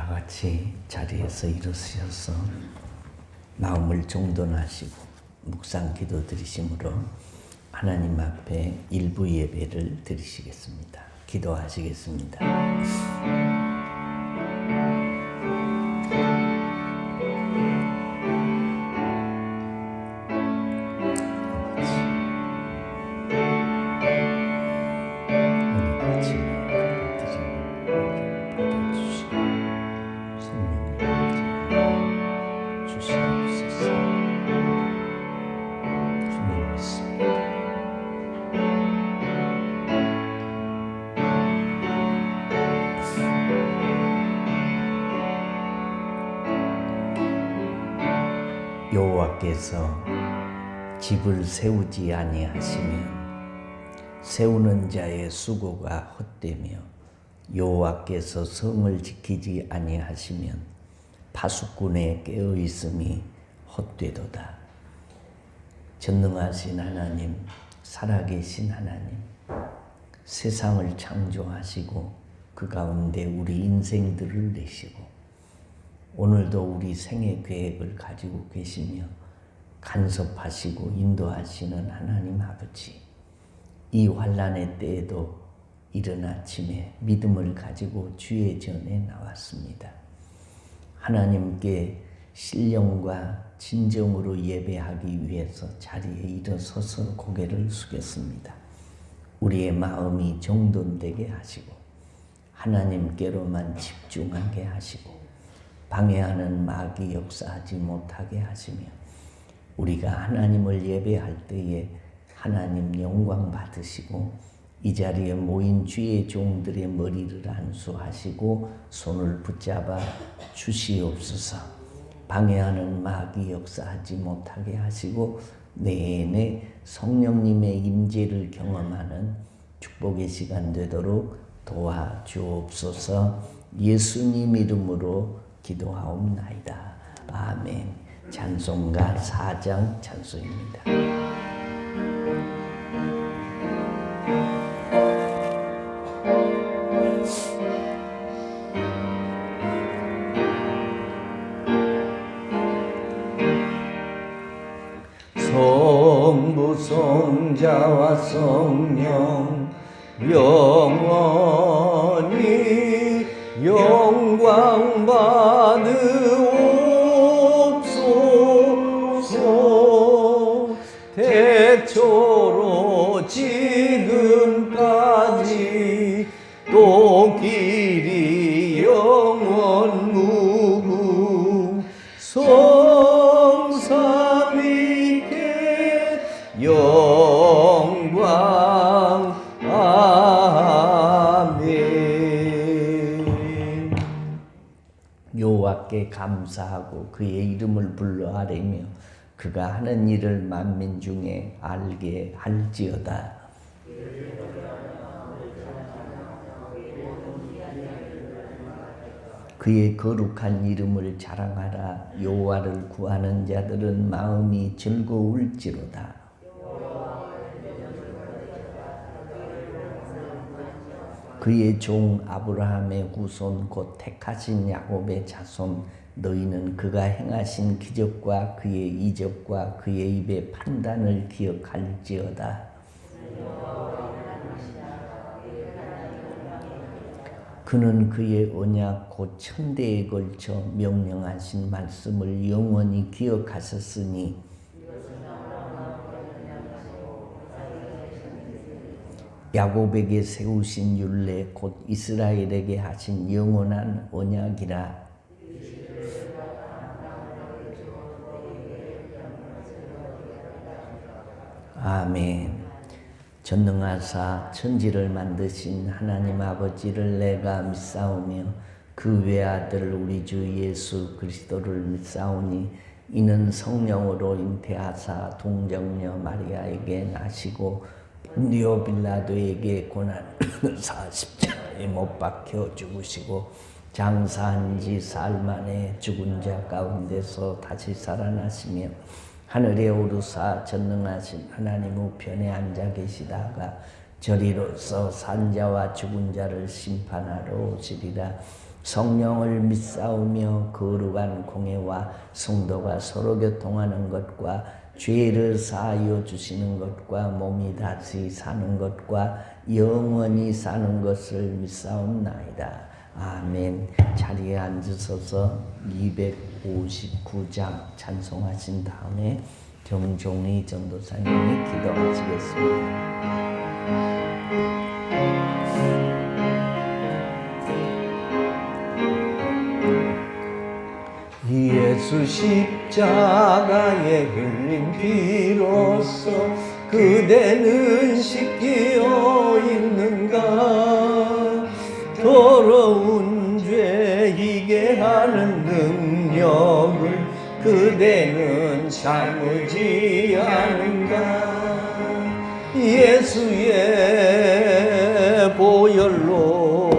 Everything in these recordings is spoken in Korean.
다 같이 자리에서 일어서셔서 마음을 정돈하시고 묵상 기도 드리심으로 하나님 앞에 일부 예배를 드리시겠습니다. 기도하시겠습니다. 여호와께서 집을 세우지 아니하시면 세우는 자의 수고가 헛되며 여호와께서 성을 지키지 아니하시면 파수꾼의 깨어 있음이 헛되도다. 전능하신 하나님, 살아계신 하나님, 세상을 창조하시고 그 가운데 우리 인생들을 내시고 오늘도 우리 생애 계획을 가지고 계시며 간섭하시고 인도하시는 하나님 아버지, 이 환난의 때에도 이른 아침에 믿음을 가지고 주의 전에 나왔습니다. 하나님께 신령과 진정으로 예배하기 위해서 자리에 일어서서 고개를 숙였습니다. 우리의 마음이 정돈되게 하시고 하나님께로만 집중하게 하시고 방해하는 마귀 역사하지 못하게 하시며 우리가 하나님을 예배할 때에 하나님 영광 받으시고 이 자리에 모인 주의 종들의 머리를 안수하시고 손을 붙잡아 주시옵소서. 방해하는 마귀 역사하지 못하게 하시고 내내 성령님의 임재를 경험하는 축복의 시간 되도록 도와주옵소서. 예수님 이름으로 기도하옵나이다. 아멘. 찬송가 4장 찬송입니다. 성부 성자와 성령 영원히 영광 받으옵소서. 태초로 지금까지 또 길이 영원 무궁 성삼위께 영광. 아멘. 여호와께 감사하고 그의 이름을 불러 아뢰며 그가 하는 일을 만민 중에 알게 할지어다. 그의 거룩한 이름을 자랑하라. 여호와를 구하는 자들은 마음이 즐거울지로다. 그의 종 아브라함의 후손 곧 택하신 야곱의 자손 너희는 그가 행하신 기적과 그의 이적과 그의 입의 판단을 기억할지어다. 그는 그의 언약 곧 천대에 걸쳐 명령하신 말씀을 영원히 기억하셨으니 야곱에게 세우신 율례 곧 이스라엘에게 하신 영원한 언약이라. 아멘. 전능하사 천지를 만드신 하나님 아버지를 내가 믿사오며 그 외아들 우리 주 예수 그리스도를 믿사오니 이는 성령으로 잉태하사 동정녀 마리아에게 나시고 본디오 빌라도에게 고난을 받으사 십자가에 못 박혀 죽으시고 장사한 지 사흘 만에 죽은 자 가운데서 다시 살아나시며 하늘에 오르사 전능하신 하나님 우편에 앉아 계시다가 저리로서 산자와 죽은 자를 심판하러 오시리라. 성령을 믿사오며 거룩한 공예와 성도가 서로 교통하는 것과 죄를 사하여 주시는 것과 몸이 다시 사는 것과 영원히 사는 것을 믿사옵나이다. 아멘. 자리에 앉으셔서 259장 찬송하신 다음에 정종희 전도사님이 기도하시겠습니다. 예수 십자가에 흘린 피로써 그대는 씻기어 있는가? 더러운 죄 이게 하는 능력을 그대는 참으지 않은가? 예수의 보혈로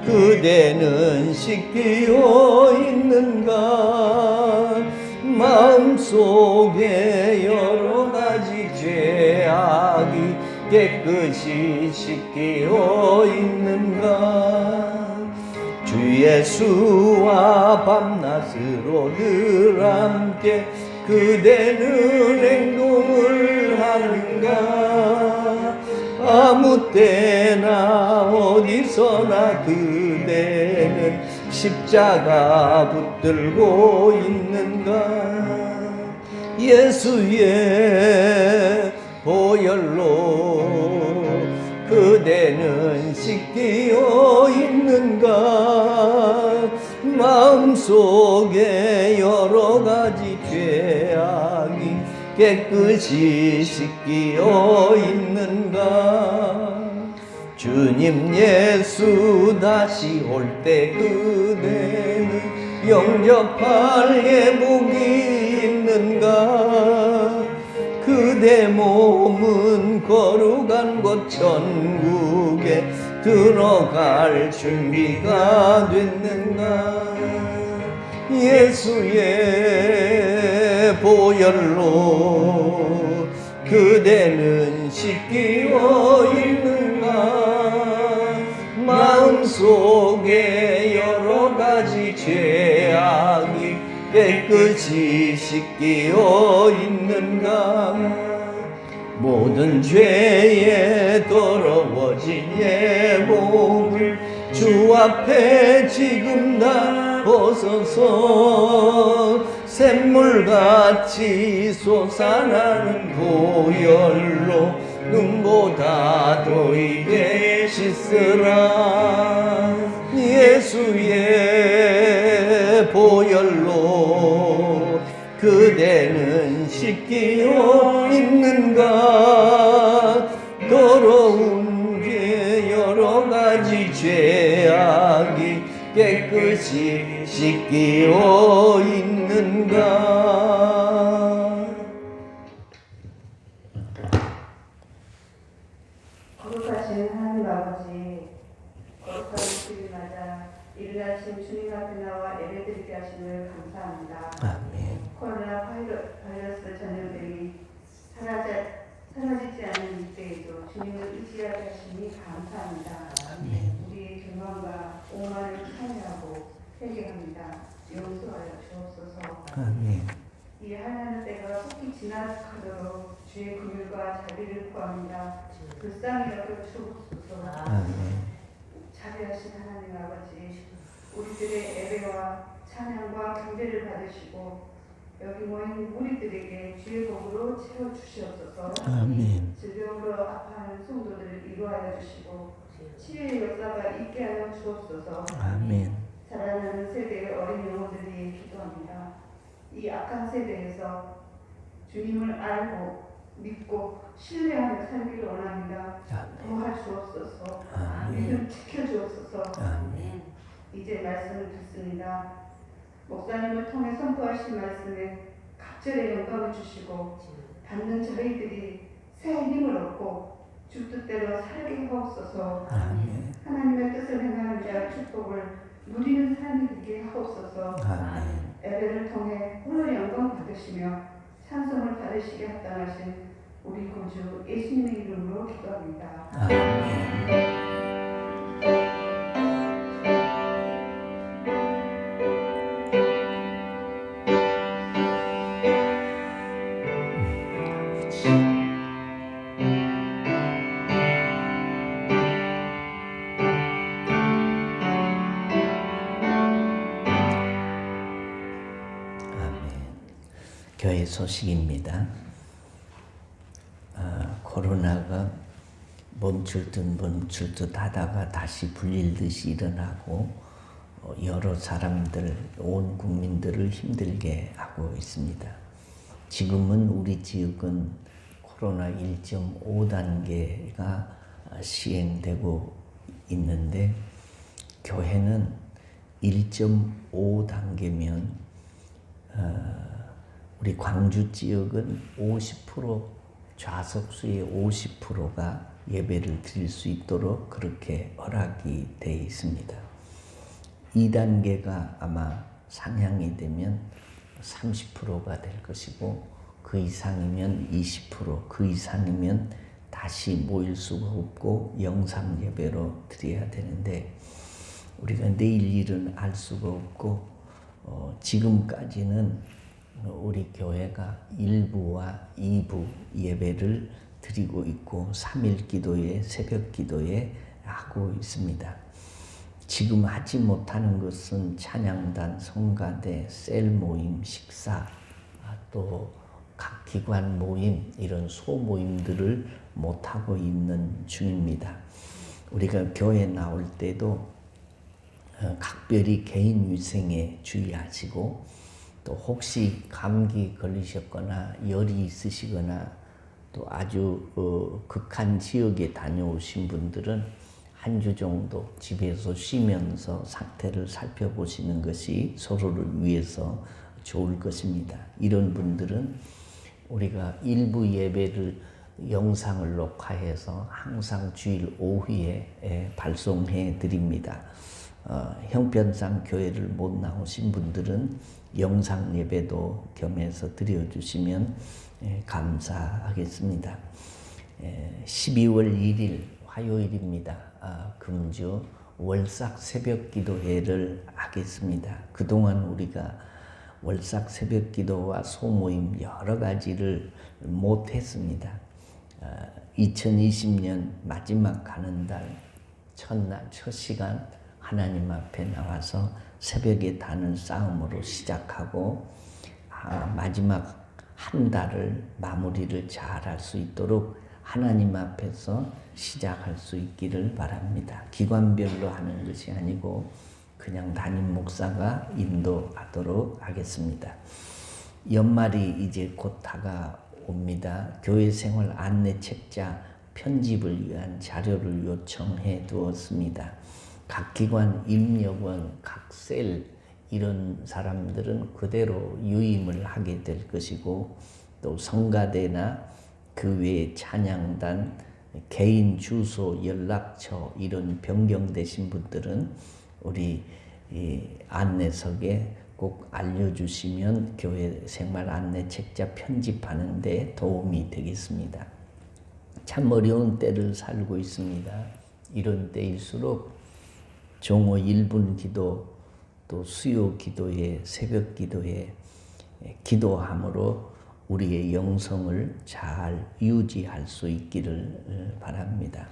그대는 씻기어 있는가? 마음속에 여러 가지 죄악이 깨끗이 씻기어 있는가? 주 예수와 밤낮으로 늘 함께 그대는 행동을 하는가? 아무 때나 어디서나 그대는 십자가 붙들고 있는가? 예수의 보혈로 그대는 씻기어 있는가? 마음속에 여러 가지 죄악이 깨끗이 씻기어 있는가? 주님 예수 다시 올 때 그대는 영접할 예복이 있는가? 그대 몸은 거룩한 곳 천국에 들어갈 준비가 됐는가? 예수의 보혈로 그대는 씻기어 있는가? 마음속에 여러 가지 죄악이 깨끗이 씻기어 있는가? 모든 죄에 더러워진 예복을 주 앞에 지금 다 벗어서 샘물같이 솟아나는 보혈로 눈보다 더이게 씻으라. 예수의 보혈로 그대는 씻기어 있는가? 더러운 죄 여러 가지 죄악이 깨끗이 씻기어 있는가? 거룩하신 하나님 아버지, 거룩한 주일 맞아 이른 아침 주님 앞에 나와 예배드리게 하심을 감사합니다. 아멘. 코로나 바이러스 전염병이 사라지지 않는 이때에도 주님을 의지하게 하시니 감사합니다. 아멘. 우리 경험과 오만을 참여하고 회개합니다. 용서하여 주옵소서. 아멘. 이 하나님 때가 속히 지나가도록 주의 긍휼과 자비를 구합니다. 불쌍히 여겨 주옵소서. 아멘. 자비하신 하나님 아버지, 우리들의 예배와 찬양과 경배를 받으시고 여기 모인 우리들에게 주의 복으로 채워주시옵소서. 아멘. 질병으로 아파하는 성도들을 이루하여 주시고 치유의 역사가 있게 하여 주옵소서. 아멘. 자라나는 세대의 어린 영혼들이 기도합니다. 이 악한 세대에서 주님을 알고 믿고 신뢰하며 살기를 원합니다. 도와주옵소서. 믿음 지켜주옵소서. 아멘. 이제 말씀을 듣습니다. 목사님을 통해 선포하신 말씀에 갑절의 영광을 주시고 받는 저희들이 새 힘을 얻고 주 뜻대로 살게 하옵소서. 아멘. 하나님의 뜻을 행하는 자의 축복을 누리는 사람이 되게 하옵소서. 아멘. 예배를 통해 홀로 영광 받으시며 찬송을 받으시게 합당하신 우리 구주 예수님의 이름으로 기도합니다. 아멘. 교회 소식입니다. 코로나가 멈출 듯 하다가 다시 불릴 듯이 일어나고 여러 사람들, 온 국민들을 힘들게 하고 있습니다. 지금은 우리 지역은 코로나 1.5단계가 시행되고 있는데 교회는 1.5단계면 우리 광주 지역은 50% 좌석수의 50%가 예배를 드릴 수 있도록 그렇게 허락이 되어 있습니다. 2단계가 아마 상향이 되면 30%가 될 것이고 그 이상이면 20%, 그 이상이면 다시 모일 수가 없고 영상 예배로 드려야 되는데 우리가 내일 일은 알 수가 없고 지금까지는 우리 교회가 1부와 2부 예배를 드리고 있고 3일 기도회, 새벽 기도회 하고 있습니다. 지금 하지 못하는 것은 찬양단, 성가대, 셀 모임, 식사, 또 각 기관 모임, 이런 소모임들을 못하고 있는 중입니다. 우리가 교회 나올 때도 각별히 개인 위생에 주의하시고 또 혹시 감기 걸리셨거나 열이 있으시거나 또 아주 극한 지역에 다녀오신 분들은 한 주 정도 집에서 쉬면서 상태를 살펴보시는 것이 서로를 위해서 좋을 것입니다. 이런 분들은 우리가 일부 예배를 영상을 녹화해서 항상 주일 오후에 발송해 드립니다. 형편상 교회를 못 나오신 분들은 영상 예배도 겸해서 드려주시면 감사하겠습니다. 12월 1일 화요일입니다. 금주 월삭 새벽 기도회를 하겠습니다. 그동안 우리가 월삭 새벽 기도와 소모임 여러 가지를 못했습니다. 2020년 마지막 가는 달 첫날 첫 시간 하나님 앞에 나와서 새벽에 다는 싸움으로 시작하고 마지막 한 달을 마무리를 잘 할 수 있도록 하나님 앞에서 시작할 수 있기를 바랍니다. 기관별로 하는 것이 아니고 그냥 담임 목사가 인도하도록 하겠습니다. 연말이 이제 곧 다가옵니다. 교회 생활 안내 책자 편집을 위한 자료를 요청해 두었습니다. 각 기관 임력원, 각 셀 이런 사람들은 그대로 유임을 하게 될 것이고 또 성가대나 그 외에 찬양단, 개인 주소, 연락처 이런 변경되신 분들은 우리 안내석에 꼭 알려주시면 교회 생활 안내 책자 편집하는 데 도움이 되겠습니다. 참 어려운 때를 살고 있습니다. 이런 때일수록 종호 1분 기도, 또 수요 기도에, 새벽 기도에 기도함으로 우리의 영성을 잘 유지할 수 있기를 바랍니다.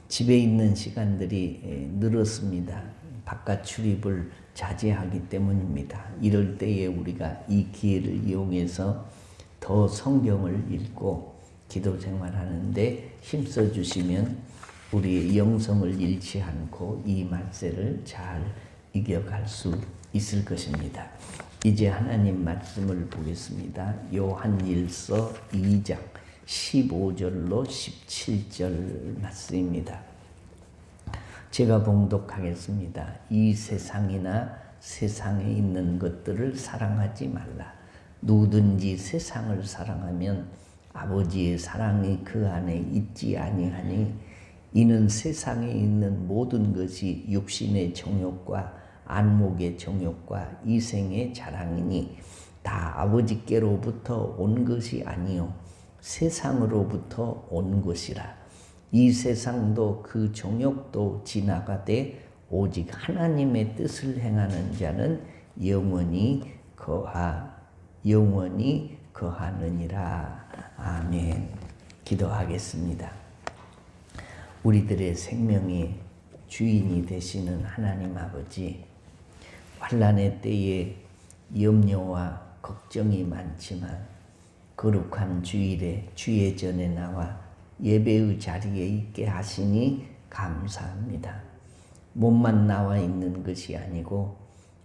집에 있는 시간들이 늘었습니다. 바깥 출입을 자제하기 때문입니다. 이럴 때에 우리가 이 기회를 이용해서 더 성경을 읽고 기도 생활하는데 힘써 주시면 우리의 영성을 잃지 않고 이 말세를 잘 이겨갈 수 있을 것입니다. 이제 하나님 말씀을 보겠습니다. 요한일서 2장 15절로 17절 말씀입니다. 제가 봉독하겠습니다. 이 세상이나 세상에 있는 것들을 사랑하지 말라. 누구든지 세상을 사랑하면 아버지의 사랑이 그 안에 있지 아니하니 이는 세상에 있는 모든 것이 육신의 정욕과 안목의 정욕과 이생의 자랑이니 다 아버지께로부터 온 것이 아니요 세상으로부터 온 것이라. 이 세상도 그 정욕도 지나가되 오직 하나님의 뜻을 행하는 자는 영원히 거하느니라. 아멘. 기도하겠습니다. 우리들의 생명의 주인이 되시는 하나님 아버지, 환난의 때에 염려와 걱정이 많지만 거룩한 주일에 주의 전에 나와 예배의 자리에 있게 하시니 감사합니다. 몸만 나와 있는 것이 아니고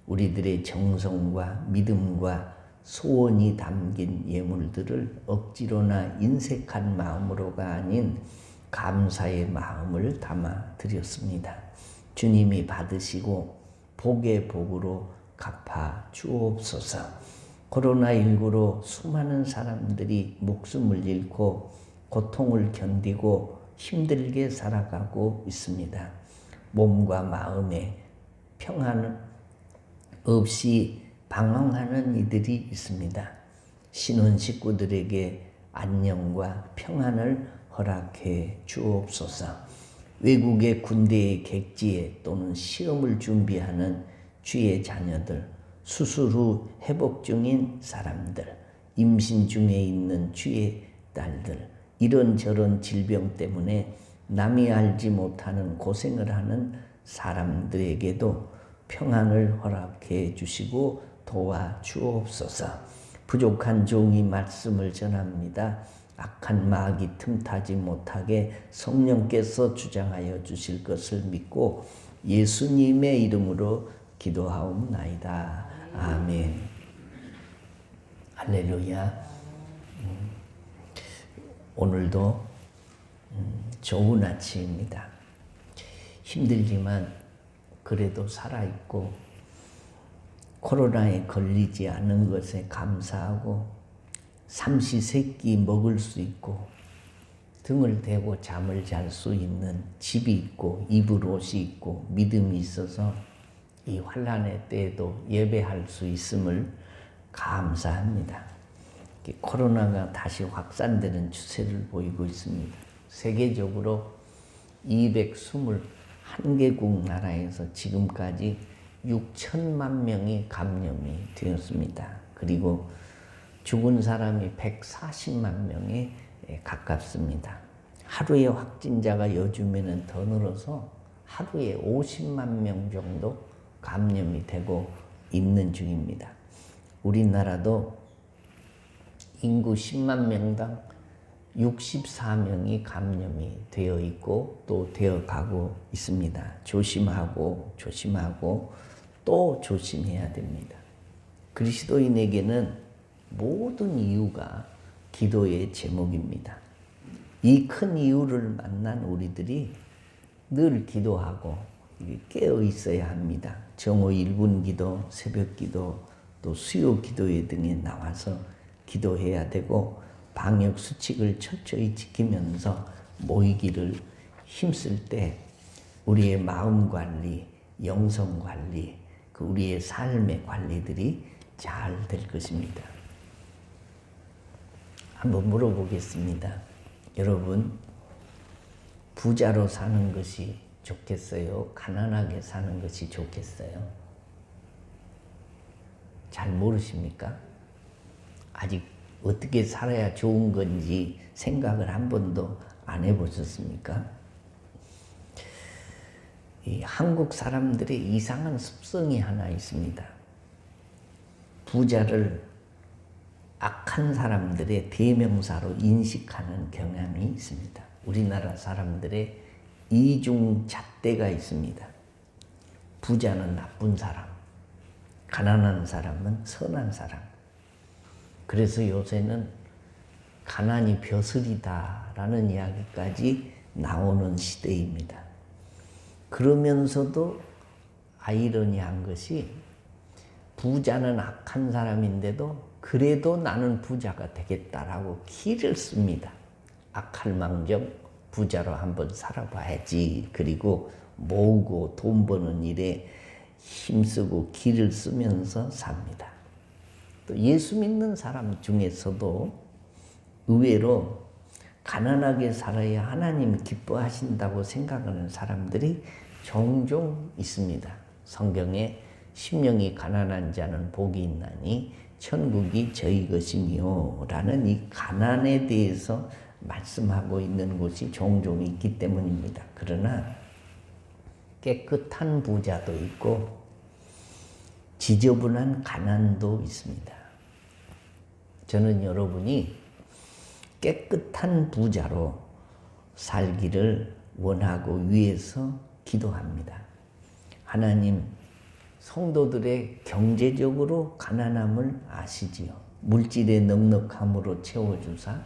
우리들의 정성과 믿음과 소원이 담긴 예물들을 억지로나 인색한 마음으로가 아닌 감사의 마음을 담아 드렸습니다. 주님이 받으시고 복의 복으로 갚아 주옵소서. 코로나19로 수많은 사람들이 목숨을 잃고 고통을 견디고 힘들게 살아가고 있습니다. 몸과 마음에 평안 없이 방황하는 이들이 있습니다. 신혼 식구들에게 안녕과 평안을 허락해 주옵소서. 외국의 군대의 객지에 또는 시험을 준비하는 주의 자녀들, 수술 후 회복 중인 사람들, 임신 중에 있는 주의 딸들, 이런저런 질병 때문에 남이 알지 못하는 고생을 하는 사람들에게도 평안을 허락해 주시고 도와 주옵소서. 부족한 종이 말씀을 전합니다. 악한 마귀 틈타지 못하게 성령께서 주장하여 주실 것을 믿고 예수님의 이름으로 기도하옵나이다. 아멘. 할렐루야. 오늘도 좋은 아침입니다. 힘들지만 그래도 살아있고 코로나에 걸리지 않은 것에 감사하고 삼시세끼 먹을 수 있고 등을 대고 잠을 잘 수 있는 집이 있고 입을 옷이 있고 믿음이 있어서 이 환난의 때에도 예배할 수 있음을 감사합니다. 코로나가 다시 확산되는 추세를 보이고 있습니다. 세계적으로 221개국 나라에서 지금까지 6천만 명이 감염이 되었습니다. 그리고 죽은 사람이 140만 명에 가깝습니다. 하루에 확진자가 요즘에는 더 늘어서 하루에 50만 명 정도 감염이 되고 있는 중입니다. 우리나라도 인구 10만 명당 64명이 감염이 되어 있고 또 되어 가고 있습니다. 조심하고 또 조심해야 됩니다. 그리스도인에게는 모든 이유가 기도의 제목입니다. 이 큰 이유를 만난 우리들이 늘 기도하고 깨어 있어야 합니다. 정오 1분 기도, 새벽 기도, 또 수요 기도회 등에 나와서 기도해야 되고 방역 수칙을 철저히 지키면서 모이기를 힘쓸 때 우리의 마음 관리, 영성 관리, 우리의 삶의 관리들이 잘 될 것입니다. 한번 물어보겠습니다. 여러분, 부자로 사는 것이 좋겠어요? 가난하게 사는 것이 좋겠어요? 잘 모르십니까? 아직 어떻게 살아야 좋은 건지 생각을 한 번도 안 해보셨습니까? 이 한국 사람들의 이상한 습성이 하나 있습니다. 부자를 악한 사람들의 대명사로 인식하는 경향이 있습니다. 우리나라 사람들의 이중잣대가 있습니다. 부자는 나쁜 사람, 가난한 사람은 선한 사람. 그래서 요새는 가난이 벼슬이다라는 이야기까지 나오는 시대입니다. 그러면서도 아이러니한 것이 부자는 악한 사람인데도 그래도 나는 부자가 되겠다라고 기를 씁니다. 악할 망정 부자로 한번 살아봐야지. 그리고 모으고 돈 버는 일에 힘쓰고 기를 쓰면서 삽니다. 또 예수 믿는 사람 중에서도 의외로 가난하게 살아야 하나님이 기뻐하신다고 생각하는 사람들이 종종 있습니다. 성경에 심령이 가난한 자는 복이 있나니 천국이 저희 것이며 라는 이 가난에 대해서 말씀하고 있는 곳이 종종 있기 때문입니다. 그러나 깨끗한 부자도 있고 지저분한 가난도 있습니다. 저는 여러분이 깨끗한 부자로 살기를 원하고 위해서 기도합니다. 하나님, 성도들의 경제적으로 가난함을 아시지요. 물질의 넉넉함으로 채워주사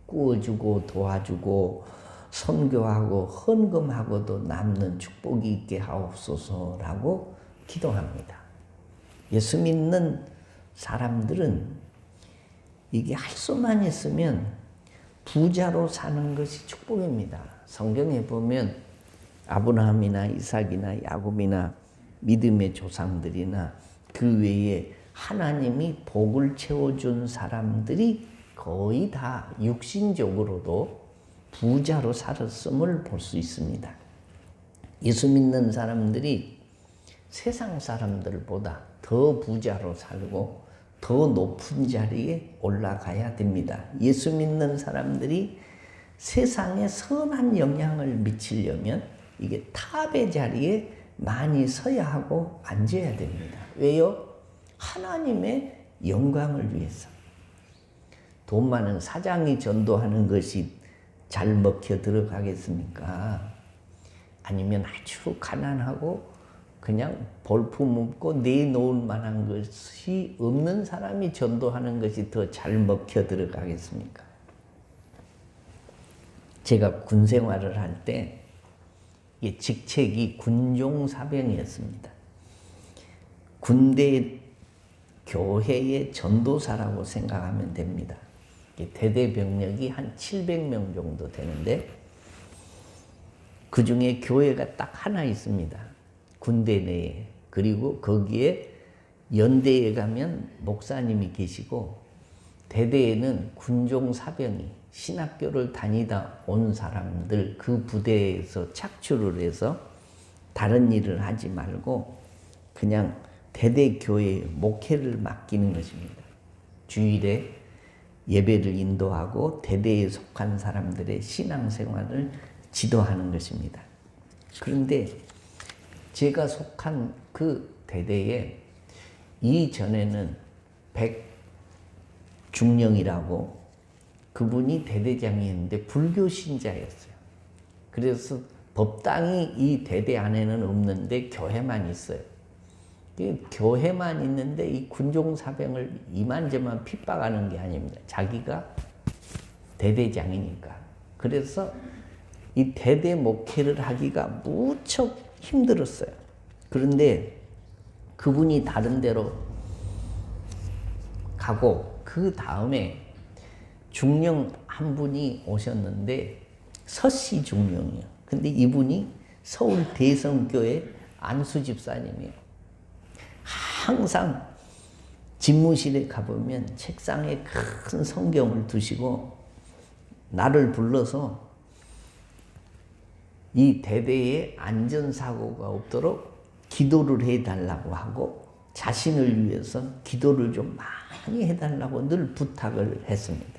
구워주고 도와주고 선교하고 헌금하고도 남는 축복이 있게 하옵소서라고 기도합니다. 예수 믿는 사람들은 이게 할 수만 있으면 부자로 사는 것이 축복입니다. 성경에 보면 아브라함이나 이삭이나 야곱이나 믿음의 조상들이나 그 외에 하나님이 복을 채워준 사람들이 거의 다 육신적으로도 부자로 살았음을 볼 수 있습니다. 예수 믿는 사람들이 세상 사람들보다 더 부자로 살고 더 높은 자리에 올라가야 됩니다. 예수 믿는 사람들이 세상에 선한 영향을 미치려면 이게 탑의 자리에 많이 서야 하고 앉아야 됩니다. 왜요? 하나님의 영광을 위해서. 돈 많은 사장이 전도하는 것이 잘 먹혀 들어가겠습니까? 아니면 아주 가난하고 그냥 볼품없고 내놓을 만한 것이 없는 사람이 전도하는 것이 더 잘 먹혀 들어가겠습니까? 제가 군 생활을 할 때 직책이 군종사병이었습니다. 군대 교회의 전도사라고 생각하면 됩니다. 대대 병력이 한 700명 정도 되는데 그 중에 교회가 딱 하나 있습니다. 군대 내에. 그리고 거기에 연대에 가면 목사님이 계시고 대대에는 군종사병이 신학교를 다니다 온 사람들 그 부대에서 착출을 해서 다른 일을 하지 말고 그냥 대대교회에 목회를 맡기는 것입니다. 주일에 예배를 인도하고 대대에 속한 사람들의 신앙생활을 지도하는 것입니다. 그런데 제가 속한 그 대대에 이전에는 백중령이라고 그분이 대대장이었는데 불교 신자였어요. 그래서 법당이 이 대대 안에는 없는데 교회만 있어요. 교회만 있는데 이 군종사병을 이만저만 핍박하는 게 아닙니다. 자기가 대대장이니까. 그래서 이 대대 목회를 하기가 무척 힘들었어요. 그런데 그분이 다른 데로 가고 그 다음에 중령 한 분이 오셨는데 서씨 중령이요. 근데 이분이 서울 대성교회 안수 집사님이에요. 항상 집무실에 가보면 책상에 큰 성경을 두시고 나를 불러서 이 대대에 안전사고가 없도록 기도를 해달라고 하고 자신을 위해서 기도를 좀 많이 해달라고 늘 부탁을 했습니다.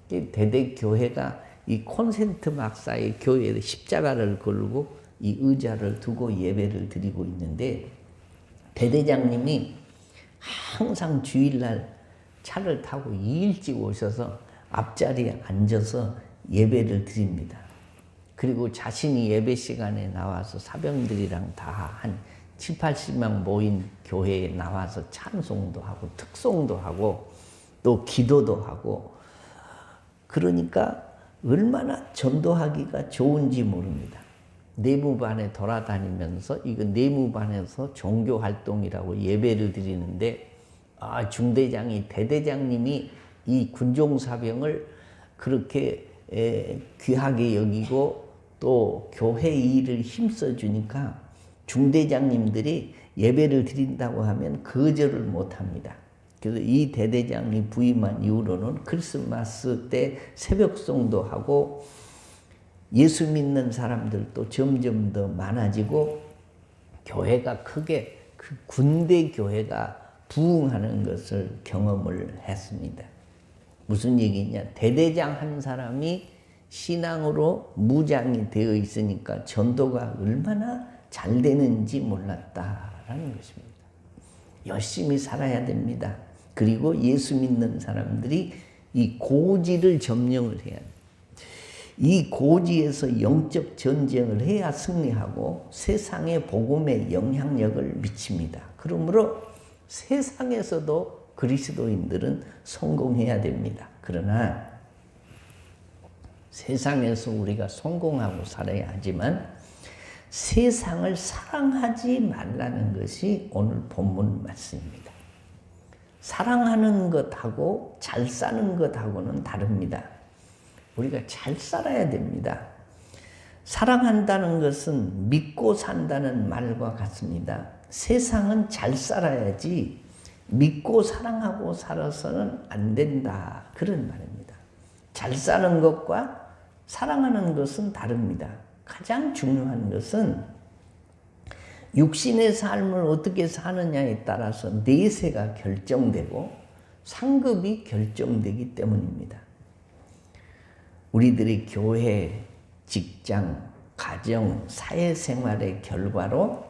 대대교회가 이 콘센트 막사의 교회에 십자가를 걸고 이 의자를 두고 예배를 드리고 있는데 대대장님이 항상 주일날 차를 타고 일찍 오셔서 앞자리에 앉아서 예배를 드립니다. 그리고 자신이 예배 시간에 나와서 사병들이랑 다 한 7, 80명 모인 교회에 나와서 찬송도 하고 특송도 하고 또 기도도 하고 그러니까 얼마나 전도하기가 좋은지 모릅니다. 내무반에 돌아다니면서 이거 내무반에서 종교활동이라고 예배를 드리는데 중대장이 대대장님이 이 군종사병을 그렇게 귀하게 여기고 또 교회 일을 힘써 주니까 중대장님들이 예배를 드린다고 하면 거절을 못합니다. 그래서 이 대대장이 부임한 이후로는 크리스마스 때 새벽송도 하고 예수 믿는 사람들도 점점 더 많아지고 교회가 크게 그 군대 교회가 부흥하는 것을 경험을 했습니다. 무슨 얘기냐? 대대장 한 사람이 신앙으로 무장이 되어 있으니까 전도가 얼마나 잘 되는지 몰랐다라는 것입니다. 열심히 살아야 됩니다. 그리고 예수 믿는 사람들이 이 고지를 점령을 해야 돼. 이 고지에서 영적 전쟁을 해야 승리하고 세상의 복음에 영향력을 미칩니다. 그러므로 세상에서도 그리스도인들은 성공해야 됩니다. 그러나 세상에서 우리가 성공하고 살아야 하지만 세상을 사랑하지 말라는 것이 오늘 본문 말씀입니다. 사랑하는 것하고 잘 사는 것하고는 다릅니다. 우리가 잘 살아야 됩니다. 사랑한다는 것은 믿고 산다는 말과 같습니다. 세상은 잘 살아야지 믿고 사랑하고 살아서는 안 된다. 그런 말입니다. 잘 사는 것과 사랑하는 것은 다릅니다. 가장 중요한 것은 육신의 삶을 어떻게 사느냐에 따라서 내세가 결정되고 상급이 결정되기 때문입니다. 우리들이 교회, 직장, 가정, 사회생활의 결과로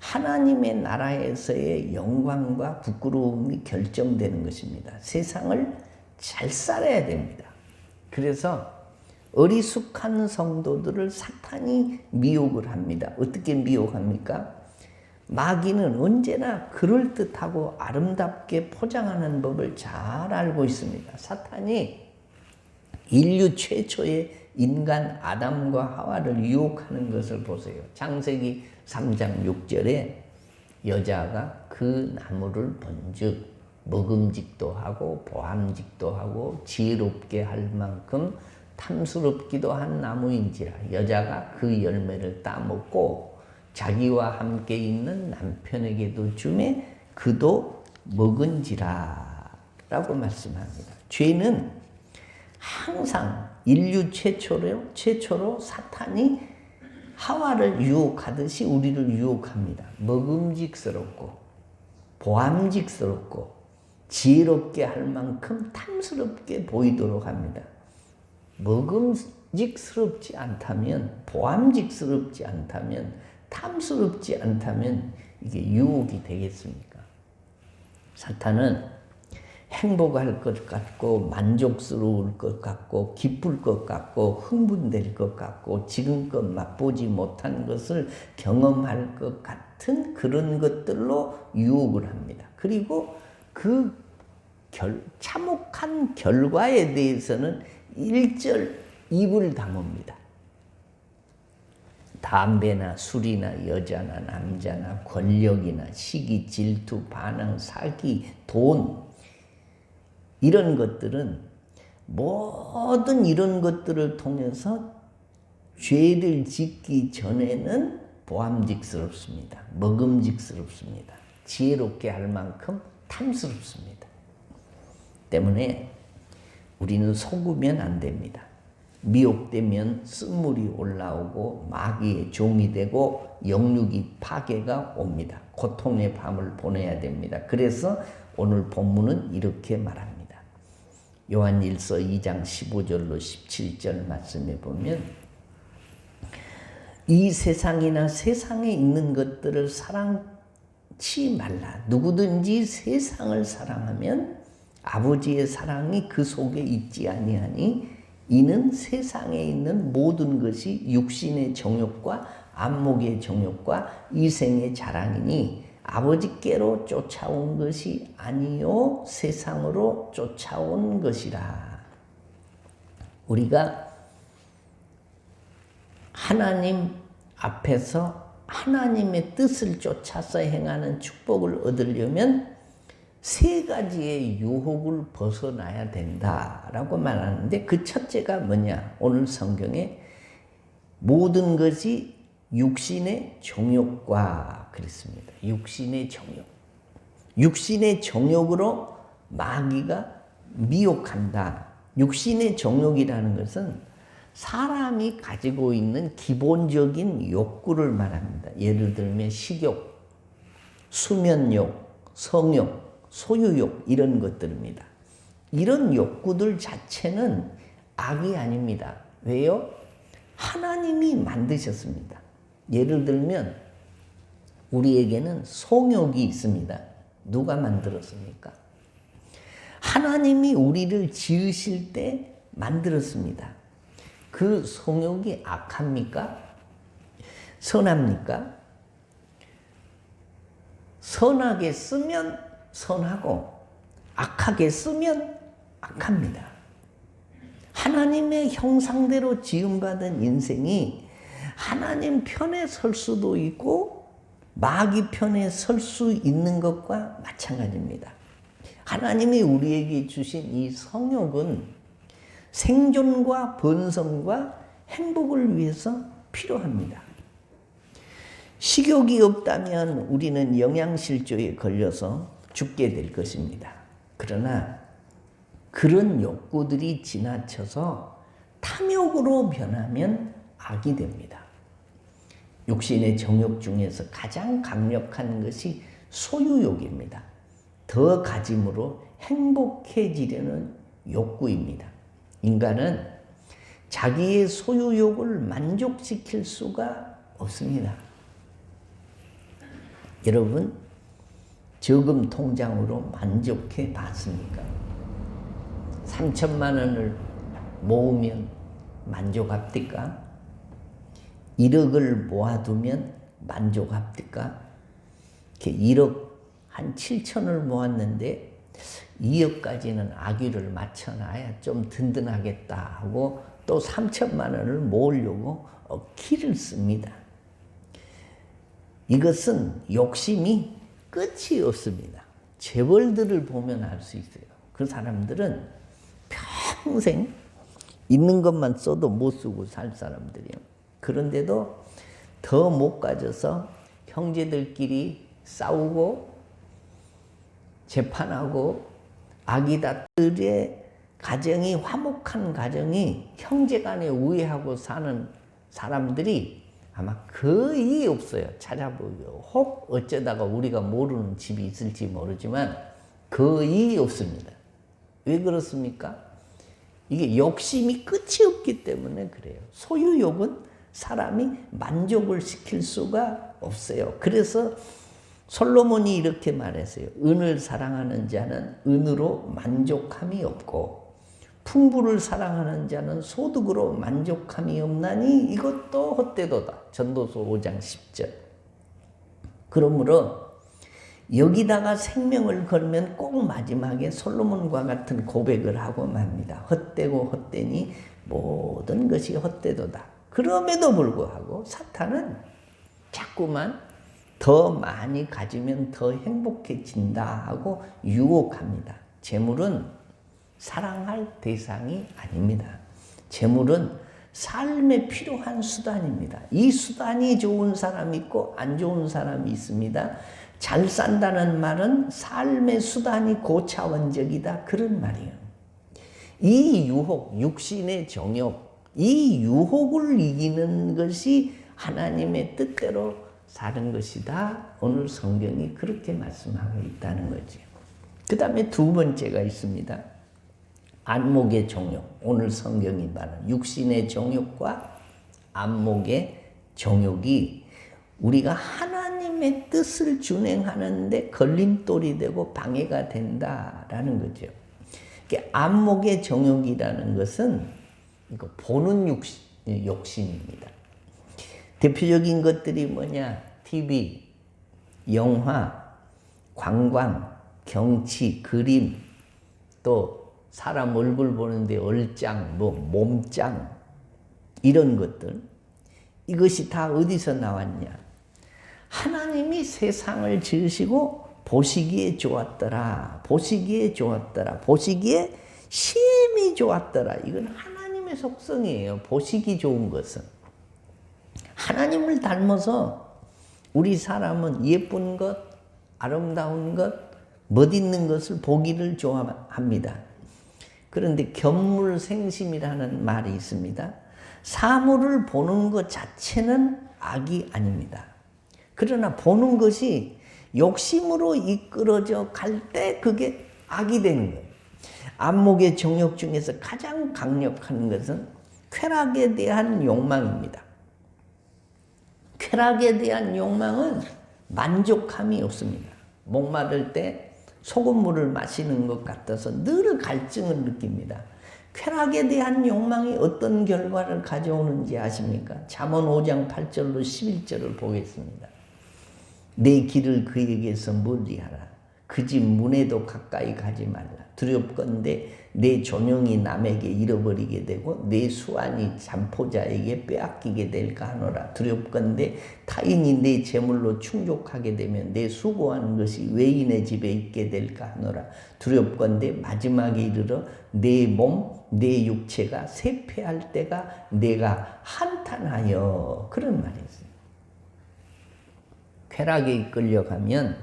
하나님의 나라에서의 영광과 부끄러움이 결정되는 것입니다. 세상을 잘 살아야 됩니다. 그래서 어리숙한 성도들을 사탄이 미혹을 합니다. 어떻게 미혹합니까? 마귀는 언제나 그럴듯하고 아름답게 포장하는 법을 잘 알고 있습니다. 사탄이 인류 최초의 인간 아담과 하와를 유혹하는 것을 보세요. 창세기 3장 6절에 여자가 그 나무를 본즉 먹음직도 하고 보암직도 하고 지혜롭게 할 만큼 탐스럽기도 한 나무인지라 여자가 그 열매를 따먹고 자기와 함께 있는 남편에게도 주매 그도 먹은지라 라고 말씀합니다. 죄는 항상 인류 최초로 사탄이 하와를 유혹하듯이 우리를 유혹합니다. 먹음직스럽고 보암직스럽고 지혜롭게 할 만큼 탐스럽게 보이도록 합니다. 먹음직스럽지 않다면, 보암직스럽지 않다면, 탐스럽지 않다면 이게 유혹이 되겠습니까? 사탄은 행복할 것 같고 만족스러울 것 같고 기쁠 것 같고 흥분될 것 같고 지금껏 맛보지 못한 것을 경험할 것 같은 그런 것들로 유혹을 합니다. 그리고 그 참혹한 결과에 대해서는 일절 입을 다뭅니다. 담배나 술이나 여자나 남자나 권력이나 시기, 질투, 반항, 사기, 돈 이런 것들은 모든 이런 것들을 통해서 죄를 짓기 전에는 보암직스럽습니다. 먹음직스럽습니다. 지혜롭게 할 만큼 탐스럽습니다. 때문에 우리는 속으면 안 됩니다. 미혹되면 쓴물이 올라오고 마귀의 종이 되고 영육이 파괴가 옵니다. 고통의 밤을 보내야 됩니다. 그래서 오늘 본문은 이렇게 말합니다. 요한일서 2장 15절로 17절 말씀에 보면 이 세상이나 세상에 있는 것들을 사랑치 말라. 누구든지 세상을 사랑하면 아버지의 사랑이 그 속에 있지 아니하니 이는 세상에 있는 모든 것이 육신의 정욕과 안목의 정욕과 이생의 자랑이니 아버지께로 쫓아온 것이 아니요 세상으로 쫓아온 것이라. 우리가 하나님 앞에서 하나님의 뜻을 쫓아서 행하는 축복을 얻으려면 세 가지의 유혹을 벗어나야 된다라고 말하는데 그 첫째가 뭐냐? 오늘 성경에 모든 것이 육신의 정욕과 그랬습니다. 육신의 정욕. 육신의 정욕으로 마귀가 미혹한다. 육신의 정욕이라는 것은 사람이 가지고 있는 기본적인 욕구를 말합니다. 예를 들면 식욕, 수면욕, 성욕, 소유욕 이런 것들입니다. 이런 욕구들 자체는 악이 아닙니다. 왜요? 하나님이 만드셨습니다. 예를 들면 우리에게는 성욕이 있습니다. 누가 만들었습니까? 하나님이 우리를 지으실 때 만들었습니다. 그 성욕이 악합니까? 선합니까? 선하게 쓰면 선하고 악하게 쓰면 악합니다. 하나님의 형상대로 지음받은 인생이 하나님 편에 설 수도 있고 마귀 편에 설 수 있는 것과 마찬가지입니다. 하나님이 우리에게 주신 이 성욕은 생존과 번성과 행복을 위해서 필요합니다. 식욕이 없다면 우리는 영양실조에 걸려서 죽게 될 것입니다. 그러나 그런 욕구들이 지나쳐서 탐욕으로 변하면 악이 됩니다. 육신의 정욕 중에서 가장 강력한 것이 소유욕입니다. 더 가짐으로 행복해지려는 욕구입니다. 인간은 자기의 소유욕을 만족시킬 수가 없습니다. 여러분, 저금 통장으로 만족해 봤습니까? 3천만 원을 모으면 만족합니까? 1억을 모아두면 만족합니까? 이렇게 1억 한 7천을 모았는데 2억까지는 아귀를 맞춰놔야 좀 든든하겠다 하고 또 3천만 원을 모으려고 기를 씁니다. 이것은 욕심이 끝이 없습니다. 재벌들을 보면 알 수 있어요. 그 사람들은 평생 있는 것만 써도 못 쓰고 살 사람들이에요. 그런데도 더 못 가져서 형제들끼리 싸우고 재판하고 아기다들의 가정이 화목한 가정이 형제간에 우애하고 사는 사람들이 아마 거의 없어요. 찾아보고 혹 어쩌다가 우리가 모르는 집이 있을지 모르지만 거의 없습니다. 왜 그렇습니까? 이게 욕심이 끝이 없기 때문에 그래요. 소유욕은 사람이 만족을 시킬 수가 없어요. 그래서 솔로몬이 이렇게 말했어요. 은을 사랑하는 자는 은으로 만족함이 없고 풍부를 사랑하는 자는 소득으로 만족함이 없나니 이것도 헛되도다. 전도서 5장 10절. 그러므로 여기다가 생명을 걸면 꼭 마지막에 솔로몬과 같은 고백을 하고 맙니다. 헛되고 헛되니 모든 것이 헛되도다. 그럼에도 불구하고 사탄은 자꾸만 더 많이 가지면 더 행복해진다 하고 유혹합니다. 재물은 사랑할 대상이 아닙니다. 재물은 삶에 필요한 수단입니다. 이 수단이 좋은 사람이 있고 안 좋은 사람이 있습니다. 잘 산다는 말은 삶의 수단이 고차원적이다 그런 말이에요. 이 유혹, 육신의 정욕, 이 유혹을 이기는 것이 하나님의 뜻대로 사는 것이다. 오늘 성경이 그렇게 말씀하고 있다는 거죠. 그 다음에 두 번째가 있습니다. 안목의 정욕. 오늘 성경이 말하는 육신의 정욕과 안목의 정욕이 우리가 하나님의 뜻을 준행하는데 걸림돌이 되고 방해가 된다라는 거죠. 안목의 정욕이라는 것은 이거 보는 욕심입니다. 대표적인 것들이 뭐냐? TV, 영화, 관광, 경치, 그림, 또 사람 얼굴 보는데 얼짱, 몸짱 이런 것들. 이것이 다 어디서 나왔냐? 하나님이 세상을 지으시고 보시기에 좋았더라. 보시기에 좋았더라. 보시기에 심히 좋았더라. 이건 하나님의 속성이에요. 보시기 좋은 것은. 하나님을 닮아서 우리 사람은 예쁜 것, 아름다운 것, 멋있는 것을 보기를 좋아합니다. 그런데 견물생심이라는 말이 있습니다. 사물을 보는 것 자체는 악이 아닙니다. 그러나 보는 것이 욕심으로 이끌어져 갈 때 그게 악이 되는 거예요. 안목의 정욕 중에서 가장 강력한 것은 쾌락에 대한 욕망입니다. 쾌락에 대한 욕망은 만족함이 없습니다. 목마를 때 소금물을 마시는 것 같아서 늘 갈증을 느낍니다. 쾌락에 대한 욕망이 어떤 결과를 가져오는지 아십니까? 잠언 5장 8절로 11절을 보겠습니다. 내 길을 그에게서 멀리하라. 그 집 문에도 가까이 가지 말라. 두렵건대 내 존영이 남에게 잃어버리게 되고 내 수완이 잠포자에게 빼앗기게 될까 하노라. 두렵건대 타인이 내 재물로 충족하게 되면 내 수고한 것이 외인의 집에 있게 될까 하노라. 두렵건대 마지막에 이르러 내 몸, 내 육체가 쇠폐할 때가 내가 한탄하여. 그런 말이 있어요. 쾌락에 이끌려가면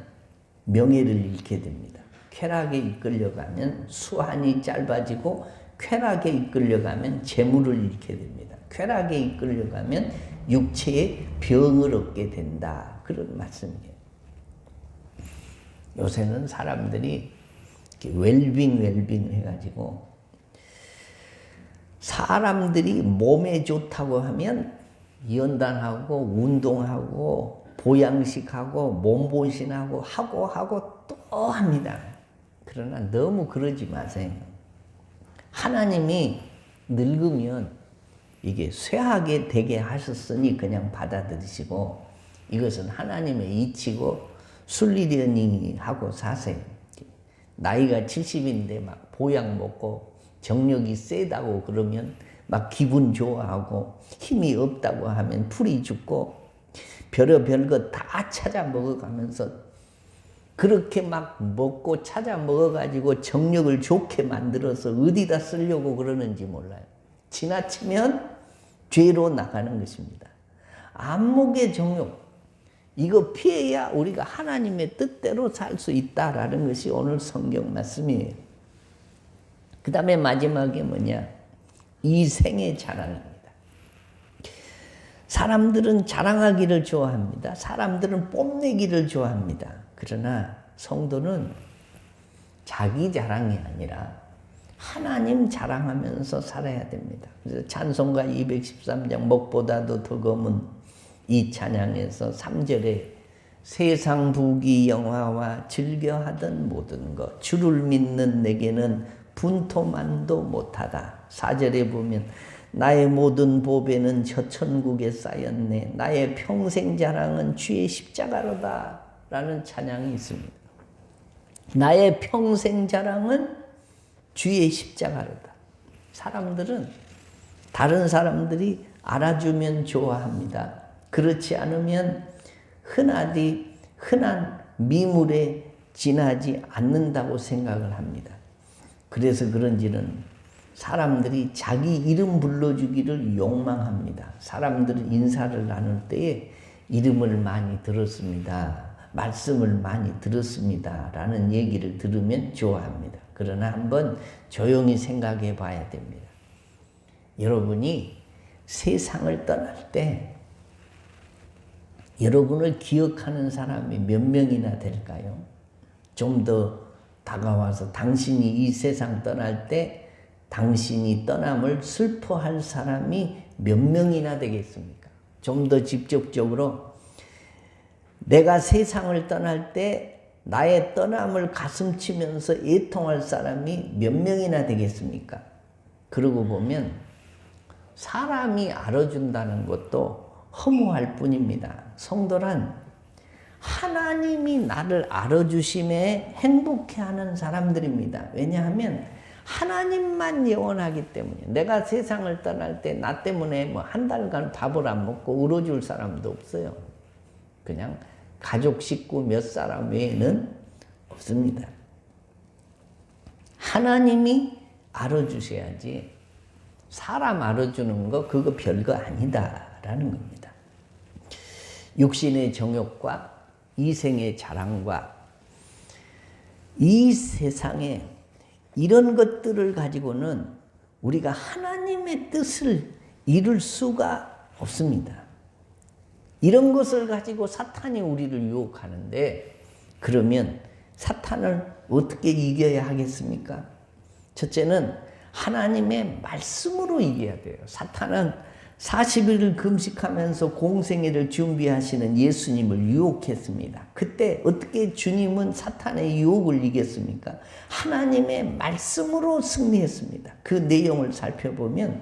명예를 잃게 됩니다. 쾌락에 이끌려가면 수완이 짧아지고 쾌락에 이끌려가면 재물을 잃게 됩니다. 쾌락에 이끌려가면 육체의 병을 얻게 된다. 그런 말씀이에요. 요새는 사람들이 웰빙 해가지고 사람들이 몸에 좋다고 하면 연단하고 운동하고 보양식하고 몸보신하고 하고 또 합니다. 그러나 너무 그러지 마세요. 하나님이 늙으면 이게 쇠하게 되게 하셨으니 그냥 받아들이시고 이것은 하나님의 이치고 순리되니 하고 사세요. 나이가 70인데 막 보약 먹고 정력이 세다고 그러면 막 기분 좋아하고 힘이 없다고 하면 풀이 죽고 별의별 거 다 찾아 먹어가면서 그렇게 막 먹고 찾아 먹어가지고 정력을 좋게 만들어서 어디다 쓰려고 그러는지 몰라요. 지나치면 죄로 나가는 것입니다. 안목의 정욕, 이거 피해야 우리가 하나님의 뜻대로 살 수 있다라는 것이 오늘 성경 말씀이에요. 그 다음에 마지막에 뭐냐? 이생의 자랑입니다. 사람들은 자랑하기를 좋아합니다. 사람들은 뽐내기를 좋아합니다. 그러나 성도는 자기 자랑이 아니라 하나님 자랑하면서 살아야 됩니다. 그래서 찬송가 213장 먹보다도 더 검은 이 찬양에서 3절에 세상 부귀 영화와 즐겨하던 모든 것 주를 믿는 내게는 분토만도 못하다. 4절에 보면 나의 모든 보배는 저 천국에 쌓였네. 나의 평생 자랑은 주의 십자가로다. 라는 찬양이 있습니다. 나의 평생 자랑은 주의 십자가로다. 사람들은 다른 사람들이 알아주면 좋아합니다. 그렇지 않으면 흔한 미물에 지나지 않는다고 생각을 합니다. 그래서 그런지는 사람들이 자기 이름 불러주기를 욕망합니다. 사람들은 인사를 나눌 때에 이름을 많이 들었습니다. 말씀을 많이 들었습니다. 라는 얘기를 들으면 좋아합니다. 그러나 한번 조용히 생각해 봐야 됩니다. 여러분이 세상을 떠날 때 여러분을 기억하는 사람이 몇 명이나 될까요? 좀 더 다가와서 당신이 이 세상 떠날 때 당신이 떠남을 슬퍼할 사람이 몇 명이나 되겠습니까? 좀 더 직접적으로 내가 세상을 떠날 때 나의 떠남을 가슴치면서 애통할 사람이 몇 명이나 되겠습니까? 그러고 보면 사람이 알아준다는 것도 허무할 뿐입니다. 성도란 하나님이 나를 알아주심에 행복해하는 사람들입니다. 왜냐하면 하나님만 예언하기 때문에 내가 세상을 떠날 때 나 때문에 뭐 한 달간 밥을 안 먹고 울어줄 사람도 없어요. 그냥 가족 식구 몇 사람 외에는 없습니다. 하나님이 알아주셔야지 사람 알아주는 거 그거 별거 아니다라는 겁니다. 육신의 정욕과 이생의 자랑과 이 세상에 이런 것들을 가지고는 우리가 하나님의 뜻을 이룰 수가 없습니다. 이런 것을 가지고 사탄이 우리를 유혹하는데 그러면 사탄을 어떻게 이겨야 하겠습니까? 첫째는 하나님의 말씀으로 이겨야 돼요. 사탄은 40일을 금식하면서 공생애를 준비하시는 예수님을 유혹했습니다. 그때 어떻게 주님은 사탄의 유혹을 이겼습니까? 하나님의 말씀으로 승리했습니다. 그 내용을 살펴보면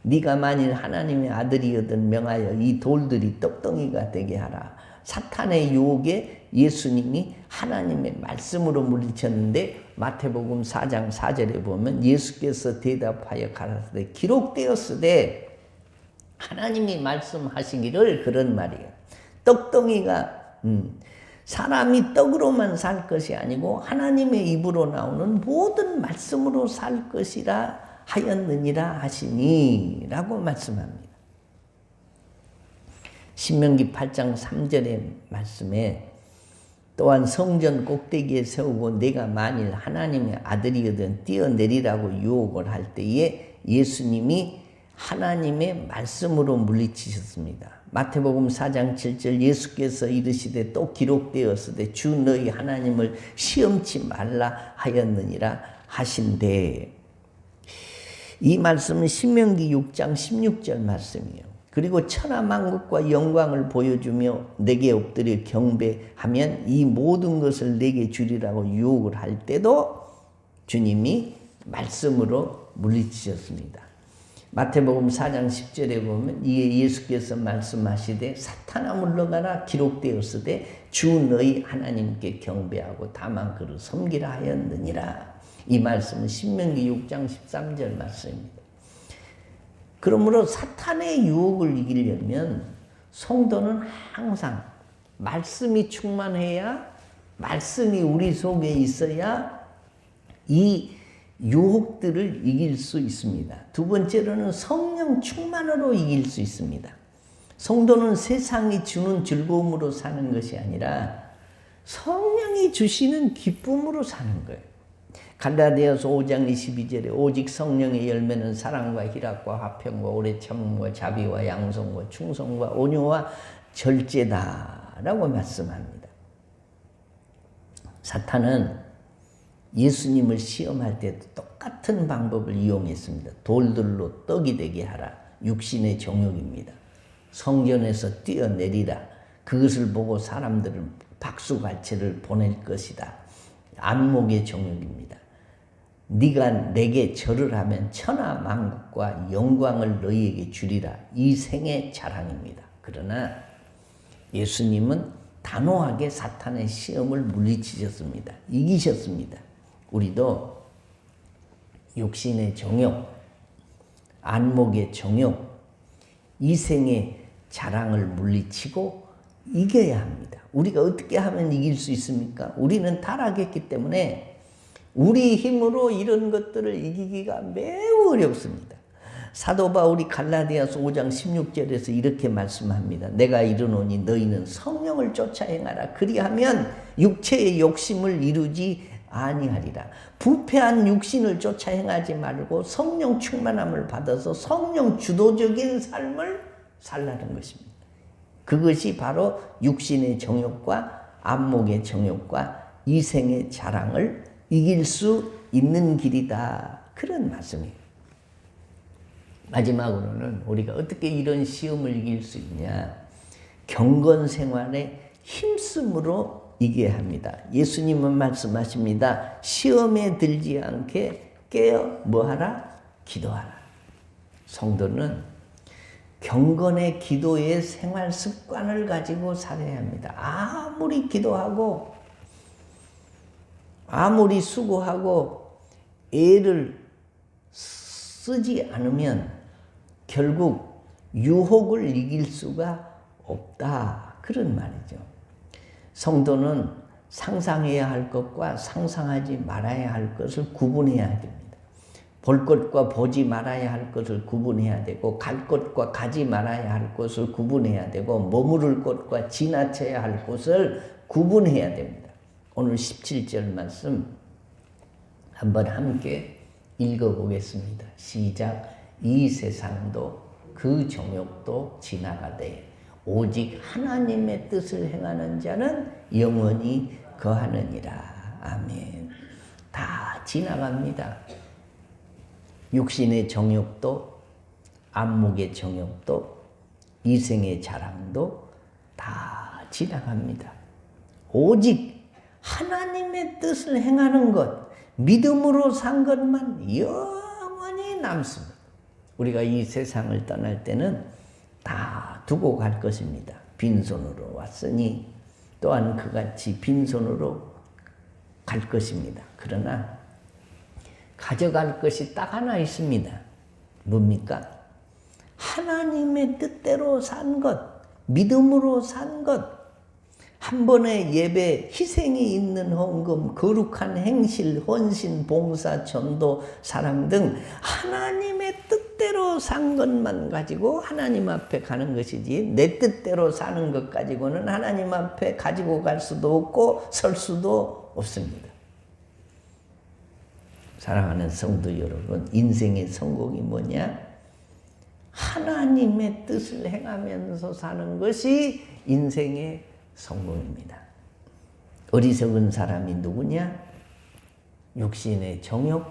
네가 만일 하나님의 아들이거든 명하여 이 돌들이 떡덩이가 되게 하라. 사탄의 유혹에 예수님이 하나님의 말씀으로 물리쳤는데 마태복음 4장 4절에 보면 예수께서 대답하여 가라사대 기록되었으되 하나님이 말씀하시기를 그런 말이에요. 떡덩이가 사람이 떡으로만 살 것이 아니고 하나님의 입으로 나오는 모든 말씀으로 살 것이라 하였느니라 하시니 라고 말씀합니다. 신명기 8장 3절의 말씀에 또한 성전 꼭대기에 세우고 내가 만일 하나님의 아들이거든 뛰어내리라고 유혹을 할 때에 예수님이 하나님의 말씀으로 물리치셨습니다. 마태복음 4장 7절 예수께서 이르시되 또 기록되었으되 주 너희 하나님을 시험치 말라 하였느니라 하신대. 이 말씀은 신명기 6장 16절 말씀이에요. 그리고 천하만국과 영광을 보여주며 내게 엎드려 경배하면 이 모든 것을 내게 주리라고 유혹을 할 때도 주님이 말씀으로 물리치셨습니다. 마태복음 4장 10절에 보면 이에 예수께서 말씀하시되 사탄아 물러가라 기록되었으되 주 너희 하나님께 경배하고 다만 그를 섬기라 하였느니라. 이 말씀은 신명기 6장 13절 말씀입니다. 그러므로 사탄의 유혹을 이기려면 성도는 항상 말씀이 충만해야, 말씀이 우리 속에 있어야 이 유혹들을 이길 수 있습니다. 두 번째로는 성령 충만으로 이길 수 있습니다. 성도는 세상이 주는 즐거움으로 사는 것이 아니라 성령이 주시는 기쁨으로 사는 거예요. 갈라디아서 5장 22절에 오직 성령의 열매는 사랑과 희락과 화평과 오래 참음과 자비와 양성과 충성과 온유와 절제다라고 말씀합니다. 사탄은 예수님을 시험할 때도 똑같은 방법을 이용했습니다. 돌들로 떡이 되게 하라. 육신의 정욕입니다. 성전에서 뛰어내리라. 그것을 보고 사람들은 박수갈채를 보낼 것이다. 안목의 정욕입니다. 네가 내게 절을 하면 천하 만국과 영광을 너희에게 주리라. 이 생의 자랑입니다. 그러나 예수님은 단호하게 사탄의 시험을 물리치셨습니다. 이기셨습니다. 우리도 육신의 정욕, 안목의 정욕, 이생의 자랑을 물리치고 이겨야 합니다. 우리가 어떻게 하면 이길 수 있습니까? 우리는 타락했기 때문에 우리 힘으로 이런 것들을 이기기가 매우 어렵습니다. 사도 바울이 갈라디아서 5장 16절에서 이렇게 말씀합니다. 내가 이르노니 너희는 성령을 쫓아 행하라. 그리하면 육체의 욕심을 이루지 아니하리라. 부패한 육신을 쫓아 행하지 말고 성령 충만함을 받아서 성령 주도적인 삶을 살라는 것입니다. 그것이 바로 육신의 정욕과 안목의 정욕과 이생의 자랑을 이길 수 있는 길이다. 그런 말씀이에요. 마지막으로는 우리가 어떻게 이런 시험을 이길 수 있냐? 경건 생활에 힘쓰므로 이겨야 합니다. 예수님은 말씀하십니다. 시험에 들지 않게 깨어 뭐하라? 기도하라. 성도는 경건의 기도의 생활 습관을 가지고 살아야 합니다. 아무리 기도하고 아무리 수고하고 애를 쓰지 않으면 결국 유혹을 이길 수가 없다. 그런 말이죠. 성도는 상상해야 할 것과 상상하지 말아야 할 것을 구분해야 됩니다. 볼 것과 보지 말아야 할 것을 구분해야 되고 갈 것과 가지 말아야 할 것을 구분해야 되고 머무를 곳과 지나쳐야 할 곳을 구분해야 됩니다. 오늘 17절 말씀 한번 함께 읽어보겠습니다. 시작. 이 세상도 그 정욕도 지나가되 오직 하나님의 뜻을 행하는 자는 영원히 거하느니라. 아멘. 다 지나갑니다. 육신의 정욕도 안목의 정욕도 이생의 자랑도 다 지나갑니다. 오직 하나님의 뜻을 행하는 것, 믿음으로 산 것만 영원히 남습니다. 우리가 이 세상을 떠날 때는 다 두고 갈 것입니다. 빈손으로 왔으니 또한 그같이 빈손으로 갈 것입니다. 그러나 가져갈 것이 딱 하나 있습니다. 뭡니까? 하나님의 뜻대로 산 것, 믿음으로 산 것, 한 번의 예배, 희생이 있는 헌금, 거룩한 행실, 헌신, 봉사, 전도, 사랑 등 하나님의 뜻대로 산 것만 가지고 하나님 앞에 가는 것이지 내 뜻대로 사는 것 가지고는 하나님 앞에 가지고 갈 수도 없고 설 수도 없습니다. 사랑하는 성도 여러분, 인생의 성공이 뭐냐? 하나님의 뜻을 행하면서 사는 것이 인생의 성공입니다. 어리석은 사람이 누구냐? 육신의 정욕,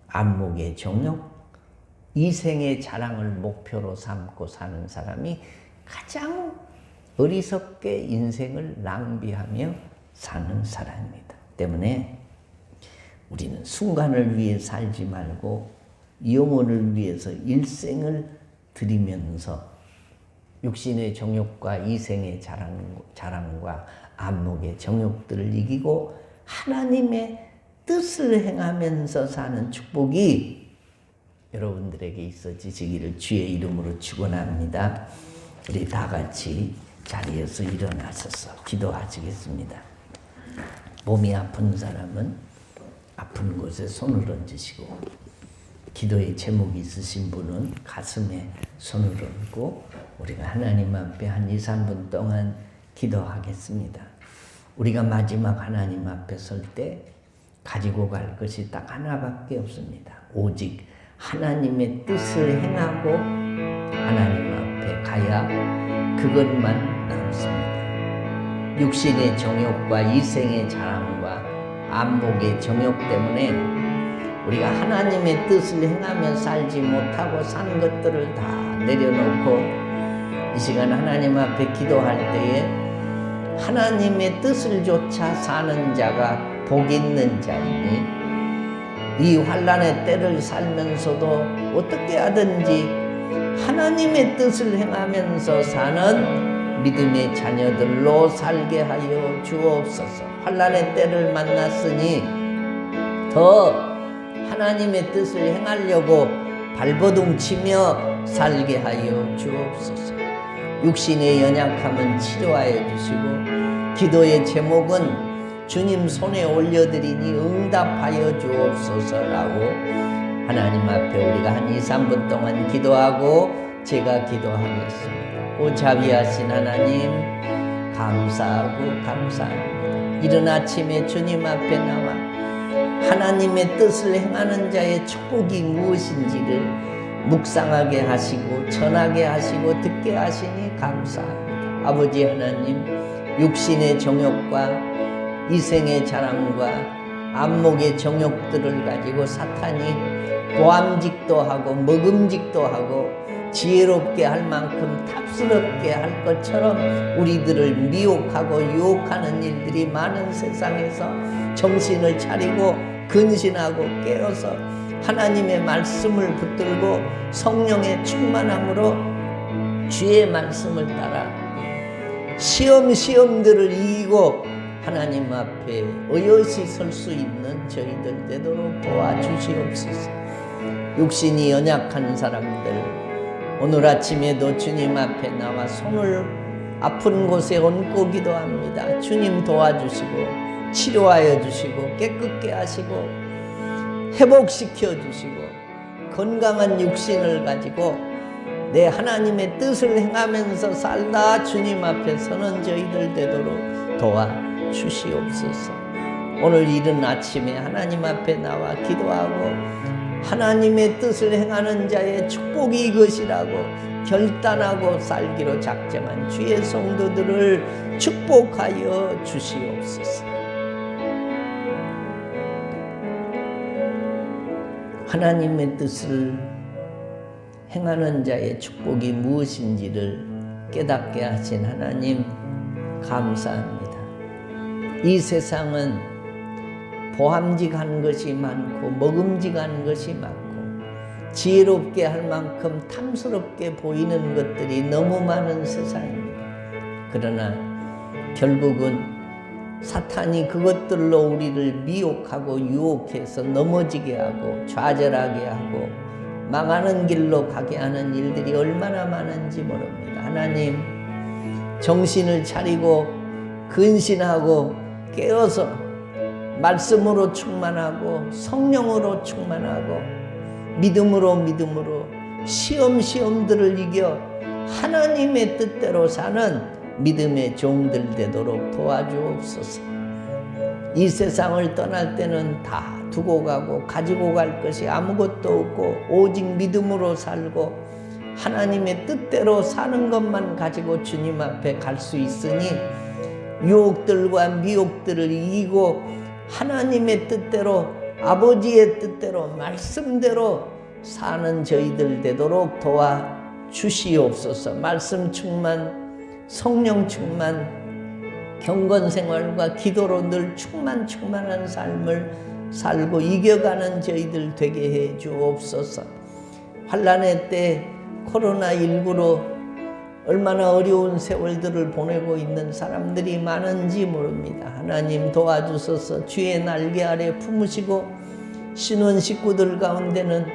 안목의 정욕, 이생의 자랑을 목표로 삼고 사는 사람이 가장 어리석게 인생을 낭비하며 사는 사람입니다. 때문에 우리는 순간을 위해 살지 말고 영혼을 위해서 일생을 드리면서 육신의 정욕과 이생의 자랑과 안목의 정욕들을 이기고 하나님의 뜻을 행하면서 사는 축복이 여러분들에게 있어지시기를 주의 이름으로 축원합니다. 우리 다 같이 자리에서 일어나셔서 기도하시겠습니다. 몸이 아픈 사람은 아픈 곳에 손을 얹으시고, 기도의 제목이 있으신 분은 가슴에 손을 얹고 우리가 하나님 앞에 한 2, 3분 동안 기도하겠습니다. 우리가 마지막 하나님 앞에 설 때 가지고 갈 것이 딱 하나밖에 없습니다. 오직 하나님의 뜻을 행하고 하나님 앞에 가야 그것만 남습니다. 육신의 정욕과 이생의 자랑과 안목의 정욕 때문에 우리가 하나님의 뜻을 행하며 살지 못하고 산 것들을 다 내려놓고 이 시간 하나님 앞에 기도할 때에 하나님의 뜻을 조차 사는 자가 복 있는 자이니, 이 환난의 때를 살면서도 어떻게 하든지 하나님의 뜻을 행하면서 사는 믿음의 자녀들로 살게 하여 주옵소서. 환난의 때를 만났으니 더 하나님의 뜻을 행하려고 발버둥 치며 살게 하여 주옵소서. 육신의 연약함은 치료하여 주시고, 기도의 제목은 주님 손에 올려드리니 응답하여 주옵소서라고 하나님 앞에 우리가 한 2, 3분 동안 기도하고 제가 기도하겠습니다. 오 자비하신 하나님, 감사하고 감사합니다. 이른 아침에 주님 앞에 나와 하나님의 뜻을 행하는 자의 축복이 무엇인지를 묵상하게 하시고 전하게 하시고 듣게 하시니 감사합니다. 아버지 하나님, 육신의 정욕과 이생의 자랑과 안목의 정욕들을 가지고 사탄이 보암직도 하고 먹음직도 하고 지혜롭게 할 만큼 탑스럽게 할 것처럼 우리들을 미혹하고 유혹하는 일들이 많은 세상에서 정신을 차리고 근신하고 깨어서 하나님의 말씀을 붙들고 성령의 충만함으로 주의 말씀을 따라 시험들을 이기고 하나님 앞에 어여시 설 수 있는 저희들 되도록 도와주시옵소서. 육신이 연약한 사람들, 오늘 아침에도 주님 앞에 나와 손을 아픈 곳에 얹고 기도합니다. 주님 도와주시고 치료하여 주시고 깨끗게 하시고 회복시켜 주시고 건강한 육신을 가지고 내 하나님의 뜻을 행하면서 살다 주님 앞에 서는 저희들 되도록 도와주시옵소서. 오늘 이른 아침에 하나님 앞에 나와 기도하고 하나님의 뜻을 행하는 자의 축복이 이것이라고 결단하고 살기로 작정한 주의 성도들을 축복하여 주시옵소서. 하나님의 뜻을 행하는 자의 축복이 무엇인지를 깨닫게 하신 하나님 감사합니다. 이 세상은 보함직한 것이 많고 먹음직한 것이 많고 지혜롭게 할 만큼 탐스럽게 보이는 것들이 너무 많은 세상입니다. 그러나 결국은 사탄이 그것들로 우리를 미혹하고 유혹해서 넘어지게 하고 좌절하게 하고 망하는 길로 가게 하는 일들이 얼마나 많은지 모릅니다. 하나님, 정신을 차리고 근신하고 깨어서 말씀으로 충만하고 성령으로 충만하고 믿음으로 시험들을 이겨 하나님의 뜻대로 사는 믿음의 종들 되도록 도와주옵소서. 이 세상을 떠날 때는 다 두고 가고 가지고 갈 것이 아무것도 없고 오직 믿음으로 살고 하나님의 뜻대로 사는 것만 가지고 주님 앞에 갈 수 있으니 유혹들과 미혹들을 이기고 하나님의 뜻대로 아버지의 뜻대로 말씀대로 사는 저희들 되도록 도와주시옵소서. 말씀 충만, 성령 충만, 경건생활과 기도로 늘 충만한 삶을 살고 이겨가는 저희들 되게 해 주옵소서. 환난의 때 코로나19로 얼마나 어려운 세월들을 보내고 있는 사람들이 많은지 모릅니다. 하나님 도와주셔서 주의 날개 아래 품으시고 신혼 식구들 가운데는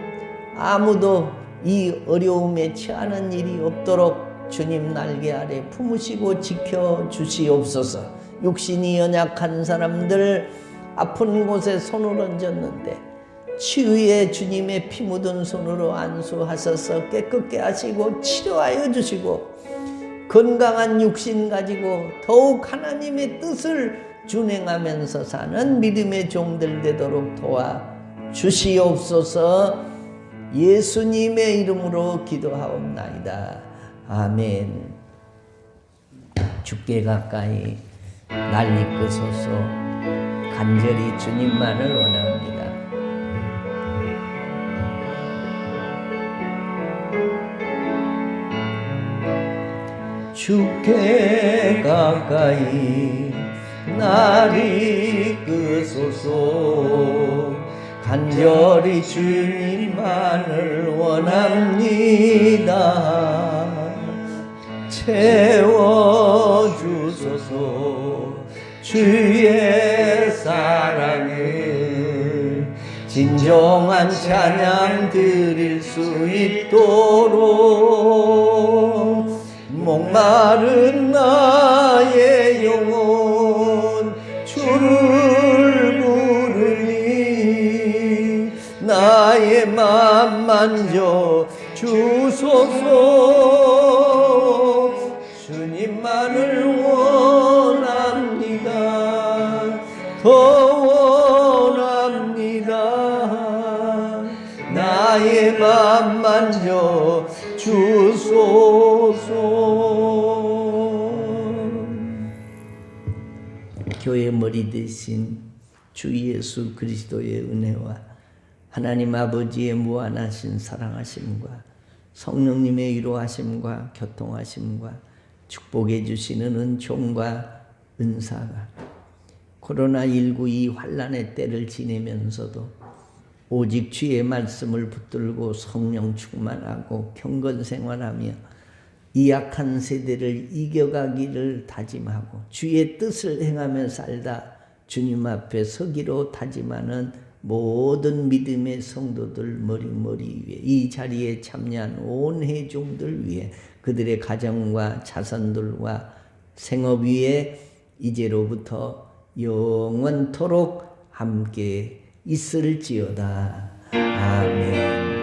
아무도 이 어려움에 처하는 일이 없도록 주님 날개 아래 품으시고 지켜주시옵소서. 육신이 연약한 사람들 아픈 곳에 손을 얹었는데 치유에 주님의 피 묻은 손으로 안수하셔서 깨끗게 하시고 치료하여 주시고 건강한 육신 가지고 더욱 하나님의 뜻을 준행하면서 사는 믿음의 종들 되도록 도와주시옵소서. 예수님의 이름으로 기도하옵나이다. 아멘. 주께 가까이 날 이끄소서. 간절히 주님만을 원합니다. 주께 가까이 날 이끄소서. 간절히 주님만을 원합니다. 채워주소서. 주의 사랑을 진정한 찬양 드릴 수 있도록 목마른 나의 영혼 주를 부르니 나의 맘 만져 주소서. 주님만을 원합니다. 더 원합니다. 나의 맘 만져 주소서. 교회 머리 대신 주 예수 그리스도의 은혜와 하나님 아버지의 무한하신 사랑하심과 성령님의 위로하심과 교통하심과 축복해 주시는 은총과 은사가 코로나19 이 환난의 때를 지내면서도 오직 주의 말씀을 붙들고 성령 충만하고 경건생활하며 이 약한 세대를 이겨가기를 다짐하고 주의 뜻을 행하며 살다 주님 앞에 서기로 다짐하는 모든 믿음의 성도들 머리 위에 이 자리에 참여한 온 회중들 위에 그들의 가정과 자손들과 생업 위에 이제로부터 영원토록 함께 있을지어다. 아멘.